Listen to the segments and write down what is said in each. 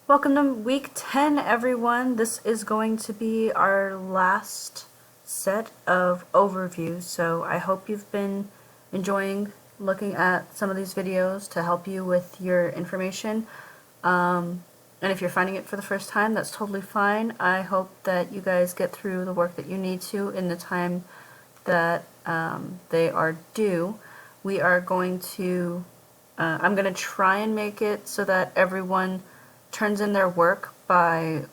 Welcome to week 10, everyone. This is going to be our last set of overviews, so I hope you've been enjoying looking at some of these videos to help you with your information. And if you're finding it for the first time, that's totally fine. I hope that you guys get through the work that you need to in the time that they are due. We are going to, I'm going to try and make it so that everyone turns in their work by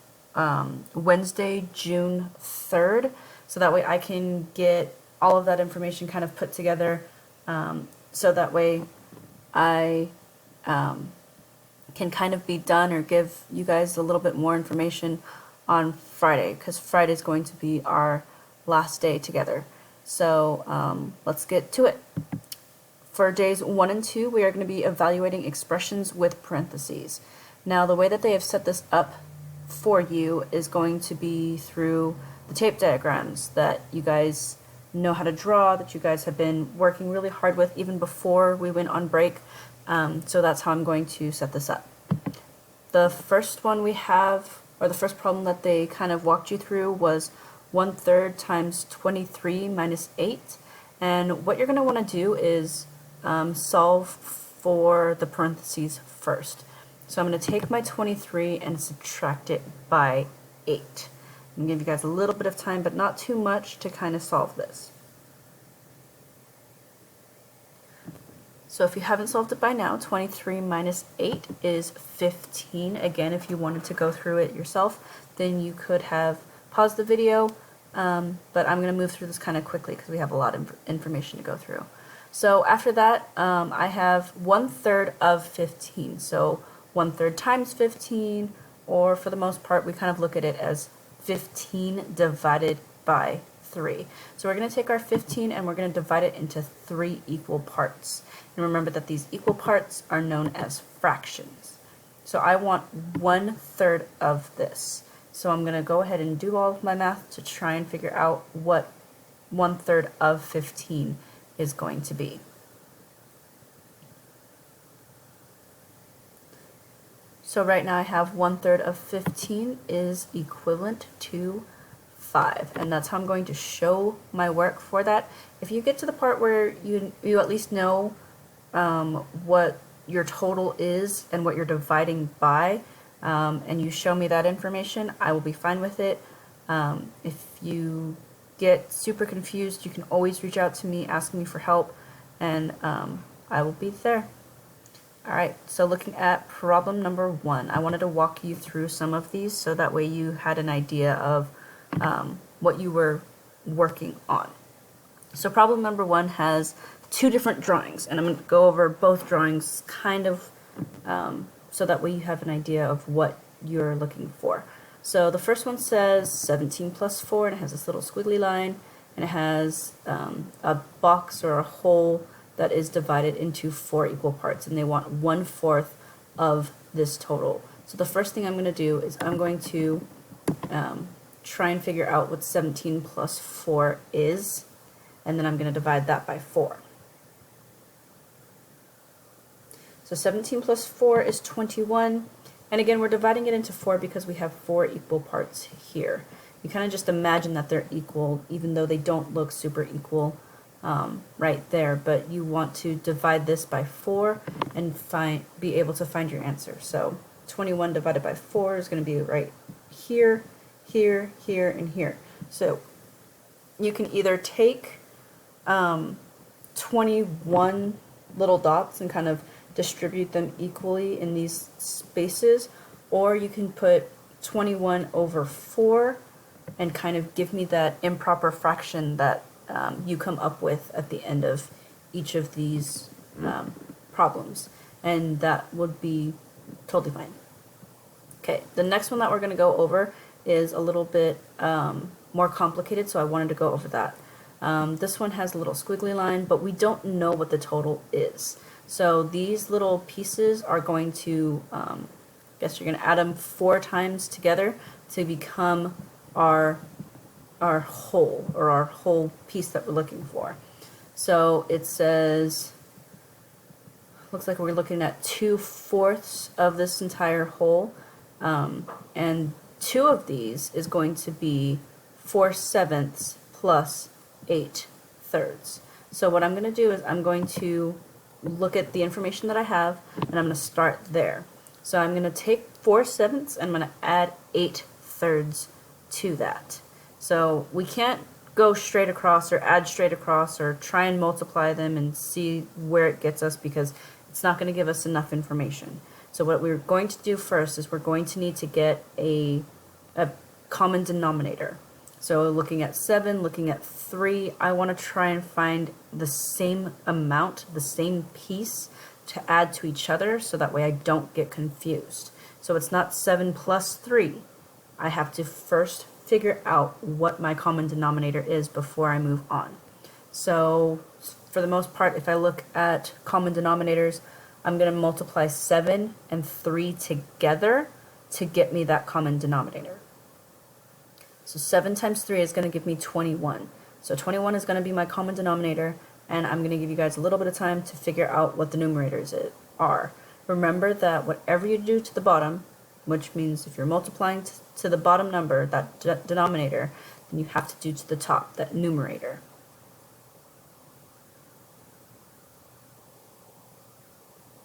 Wednesday, June 3rd, so that way I can get all of that information kind of put together, so that way I can kind of be done or give you guys a little bit more information on Friday, because Friday is going to be our last day together. So let's get to it. For days 1 and 2, we are going to be evaluating expressions with parentheses. Now, the way that they have set this up for you is going to be through the tape diagrams that you guys know how to draw, that you guys have been working really hard with even before we went on break. So that's how I'm going to set this up. The first one we have, or the first problem that they kind of walked you through, was 1/3 times 23 minus 8. And what you're going to want to do is solve for the parentheses first. So I'm going to take my 23 and subtract it by 8. I'm going to give you guys a little bit of time, but not too much, to kind of solve this. So if you haven't solved it by now, 23 minus 8 is 15. Again, if you wanted to go through it yourself, then you could have paused the video, but I'm going to move through this kind of quickly because we have a lot of information to go through. So after that, I have 1/3 of 15. So 1/3 times 15, or for the most part, we kind of look at it as 15 divided by 3. So we're going to take our 15 and we're going to divide it into 3 equal parts. And remember that these equal parts are known as fractions. So I want 1/3 of this. So I'm going to go ahead and do all of my math to try and figure out what 1/3 of 15 is going to be. So right now I have 1/3 of 15 is equivalent to 5, and that's how I'm going to show my work for that. If you get to the part where you at least know what your total is and what you're dividing by, and you show me that information, I will be fine with it. If you get super confused, you can always reach out to me, ask me for help, and I will be there. Alright, so looking at problem number 1, I wanted to walk you through some of these so that way you had an idea of what you were working on. So problem number 1 has 2 different drawings, and I'm going to go over both drawings kind of so that way you have an idea of what you're looking for. So the first one says 17 plus 4, and it has this little squiggly line, and it has a box or a hole that is divided into 4 equal parts, and they want 1/4 of this total. So the first thing I'm going to do is I'm going to try and figure out what 17 plus 4 is, and then I'm going to divide that by 4. So 17 plus 4 is 21, and again we're dividing it into 4 because we have 4 equal parts here. You kind of just imagine that they're equal even though they don't look super equal right there, but you want to divide this by 4 and be able to find your answer. So 21 divided by 4 is going to be right here, here, here, and here. So you can either take 21 little dots and kind of distribute them equally in these spaces, or you can put 21 over 4 and kind of give me that improper fraction that you come up with at the end of each of these problems, and that would be totally fine. Okay, the next one that we're going to go over is a little bit more complicated, so I wanted to go over that. This one has a little squiggly line, but we don't know what the total is. So these little pieces are going to, I guess you're going to add them 4 times together to become our whole, or our whole piece that we're looking for. So it says, looks like we're looking at 2/4 of this entire whole, And 2 of these is going to be 4/7 plus 8/3. So what I'm going to do is I'm going to look at the information that I have, and I'm going to start there. So I'm going to take 4/7 and I'm going to add 8/3 to that. So we can't go straight across or add straight across or try and multiply them and see where it gets us, because it's not going to give us enough information. So what we're going to do first is we're going to need to get a common denominator. So looking at 7, looking at 3, I want to try and find the same amount, the same piece to add to each other, so that way I don't get confused. So it's not 7 plus 3. I have to first figure out what my common denominator is before I move on. So for the most part, if I look at common denominators, I'm going to multiply 7 and 3 together to get me that common denominator. So 7 times 3 is going to give me 21. So 21 is going to be my common denominator, and I'm going to give you guys a little bit of time to figure out what the numerators are. Remember that whatever you do to the bottom, which means if you're multiplying to the bottom number, that denominator, then you have to do to the top, that numerator.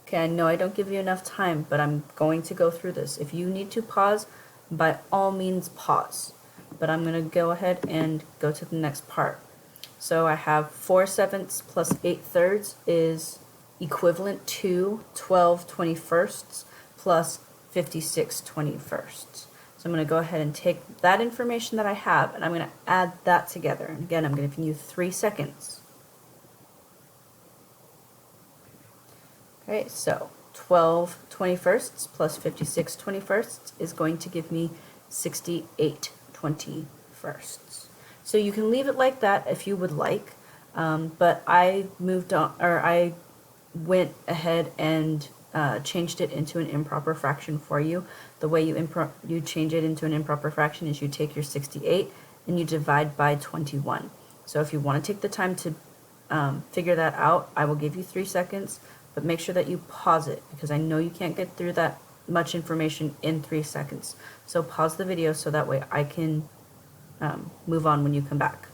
Okay, I know I don't give you enough time, but I'm going to go through this. If you need to pause, by all means pause. But I'm going to go ahead and go to the next part. So I have 4/7 plus 8/3 is equivalent to 12/21 plus 56/21. So I'm going to go ahead and take that information that I have, and I'm going to add that together. And again, I'm giving you 3 seconds. Okay, so 12/21 plus 56/21 is going to give me 68/21. So you can leave it like that if you would like, but I moved on, or I went ahead and changed it into an improper fraction for you. The way you change it into an improper fraction is you take your 68 and you divide by 21. So if you want to take the time to figure that out, I will give you 3 seconds, but make sure that you pause it, because I know you can't get through that much information in 3 seconds. So pause the video so that way I can move on when you come back.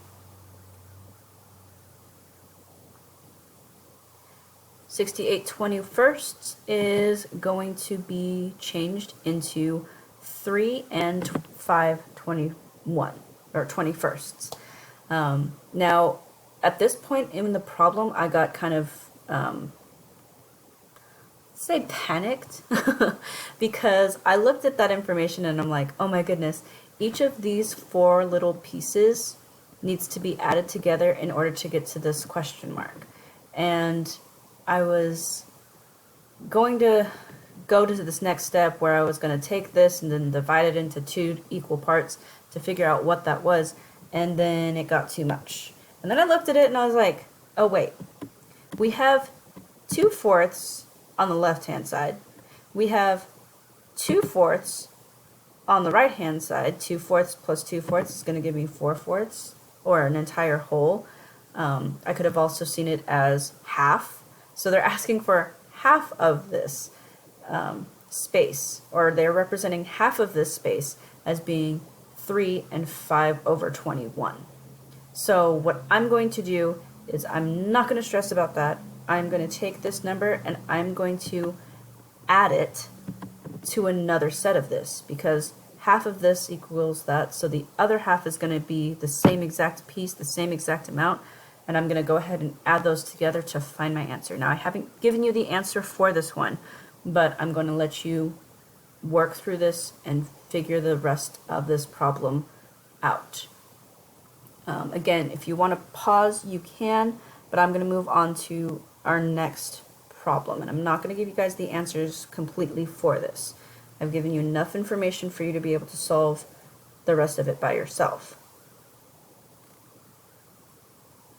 68/21 is going to be changed into 3 and 5/21, or 21sts. Now, at this point in the problem, I got kind of, say panicked, because I looked at that information and I'm like, oh my goodness, each of these 4 little pieces needs to be added together in order to get to this question mark. And I was going to go to this next step where I was going to take this and then divide it into 2 equal parts to figure out what that was, and then it got too much. And then I looked at it and I was like, oh wait, we have 2/4 on the left hand side, we have 2/4 on the right hand side. 2/4 plus 2/4 is going to give me 4/4, or an entire whole. I could have also seen it as half. So they're asking for half of this space, or they're representing half of this space as being 3 and 5/21. So what I'm going to do is I'm not going to stress about that. I'm going to take this number and I'm going to add it to another set of this, because half of this equals that, so the other half is going to be the same exact piece, the same exact amount, and I'm going to go ahead and add those together to find my answer. Now, I haven't given you the answer for this one, but I'm going to let you work through this and figure the rest of this problem out. Again, if you want to pause, you can, but I'm going to move on to our next problem, and I'm not going to give you guys the answers completely for this. I've given you enough information for you to be able to solve the rest of it by yourself.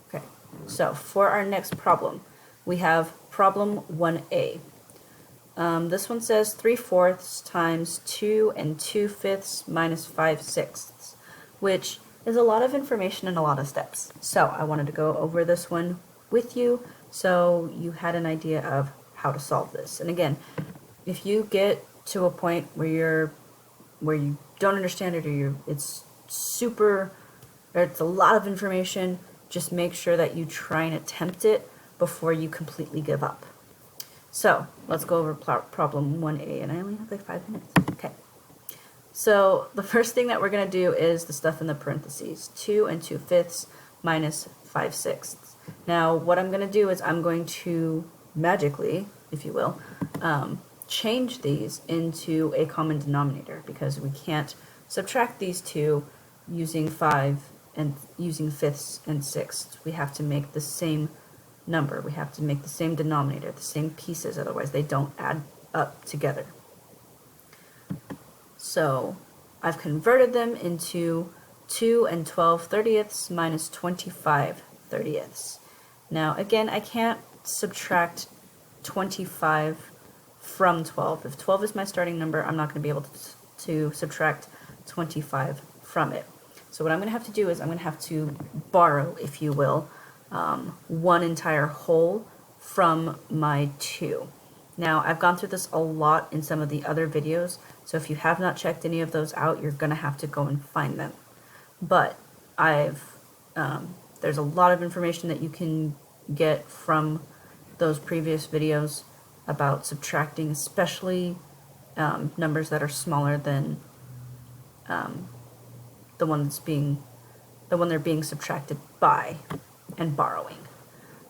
Okay, so for our next problem, we have problem 1A. This one says 3/4 times 2 and 2/5 minus 5/6, which is a lot of information and a lot of steps. So I wanted to go over this one with you so you had an idea of how to solve this. And again, if you get to a point where you're where you don't understand it, or it's a lot of information, just make sure that you try and attempt it before you completely give up. So let's go over problem 1A, and I only have like 5 minutes. Okay. So the first thing that we're going to do is the stuff in the parentheses, 2 2/5 minus 5/6. Now what I'm going to do is I'm going to magically, if you will, change these into a common denominator, because we can't subtract these two using 5 and using fifths and sixths. We have to make the same number. We have to make the same denominator, the same pieces, otherwise they don't add up together. So I've converted them into 2 12/30 minus 25/30. Now again, I can't subtract 25 from 12. If 12 is my starting number, I'm not going to be able to subtract 25 from it. So what I'm going to have to do is I'm going to have to borrow, if you will, one entire whole from my 2. Now, I've gone through this a lot in some of the other videos, so if you have not checked any of those out, you're going to have to go and find them. But there's a lot of information that you can get from those previous videos about subtracting, especially numbers that are smaller than the one they're being subtracted by, and borrowing.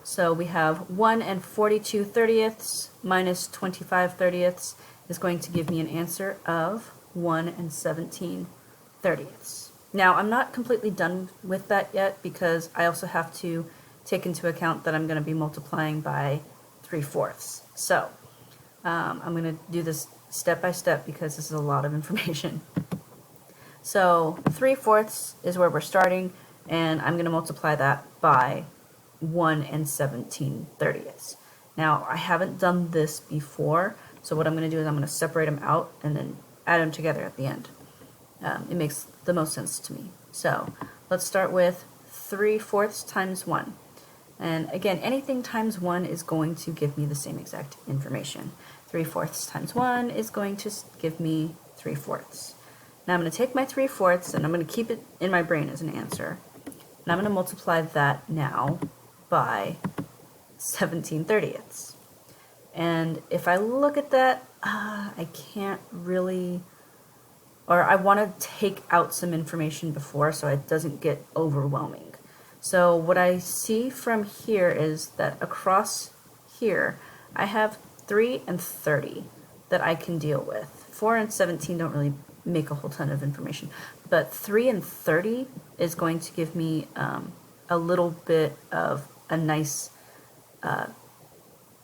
So we have 1 42/30 minus 25/30 is going to give me an answer of 1 17/30. Now I'm not completely done with that yet, because I also have to take into account that I'm going to be multiplying by 3/4. So I'm going to do this step by step because this is a lot of information. So 3/4 is where we're starting, and I'm going to multiply that by 1 17/30. Now I haven't done this before, so what I'm going to do is I'm going to separate them out and then add them together at the end. It makes the most sense to me. So let's start with 3/4 times 1. And again, anything times 1 is going to give me the same exact information. 3/4 times 1 is going to give me 3/4. Now I'm going to take my 3/4 and I'm going to keep it in my brain as an answer. And I'm going to multiply that now by 17/30. And if I look at that, I can't really, or I want to take out some information before so it doesn't get overwhelming. So what I see from here is that across here I have 3 and 30 that I can deal with. 4 and 17 don't really make a whole ton of information, but 3 and 30 is going to give me a little bit of a nice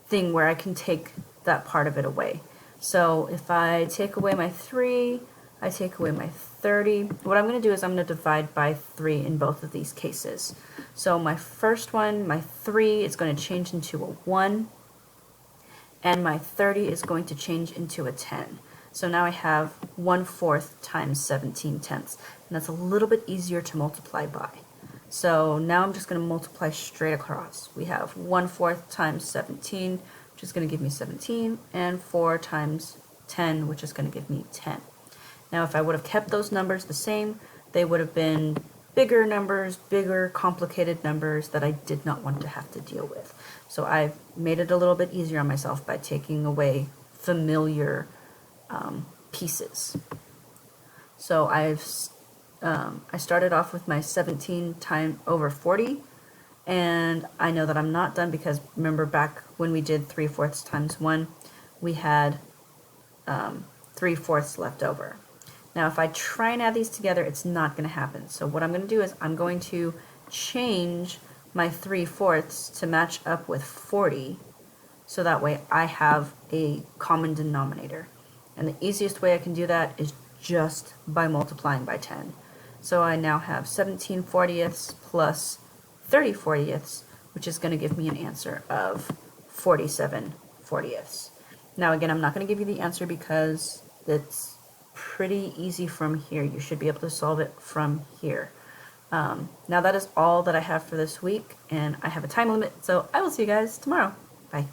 thing where I can take that part of it away. So if I take away my 3, I take away my 30, what I'm going to do is I'm going to divide by 3 in both of these cases. So my first one, my 3 is going to change into a 1, and my 30 is going to change into a 10. So now I have 1/4 times 17/10, and that's a little bit easier to multiply by. So now I'm just going to multiply straight across. We have 1/4 times 17, which is going to give me 17, and 4 times 10, which is going to give me 10. Now if I would have kept those numbers the same, they would have been bigger numbers, bigger complicated numbers that I did not want to have to deal with. So I've made it a little bit easier on myself by taking away familiar pieces. So I started off with my 17 over 40, and I know that I'm not done because remember back when we did 3/4 times 1, we had 3/4 left over. Now if I try and add these together, it's not going to happen. So what I'm going to do is I'm going to change my 3/4 to match up with 40, so that way I have a common denominator. And the easiest way I can do that is just by multiplying by 10. So I now have 17/40 plus 30/40, which is going to give me an answer of 47/40. Now again, I'm not going to give you the answer because it's pretty easy from here. You should be able to solve it from here. Now that is all that I have for this week, and I have a time limit, so I will see you guys tomorrow. Bye.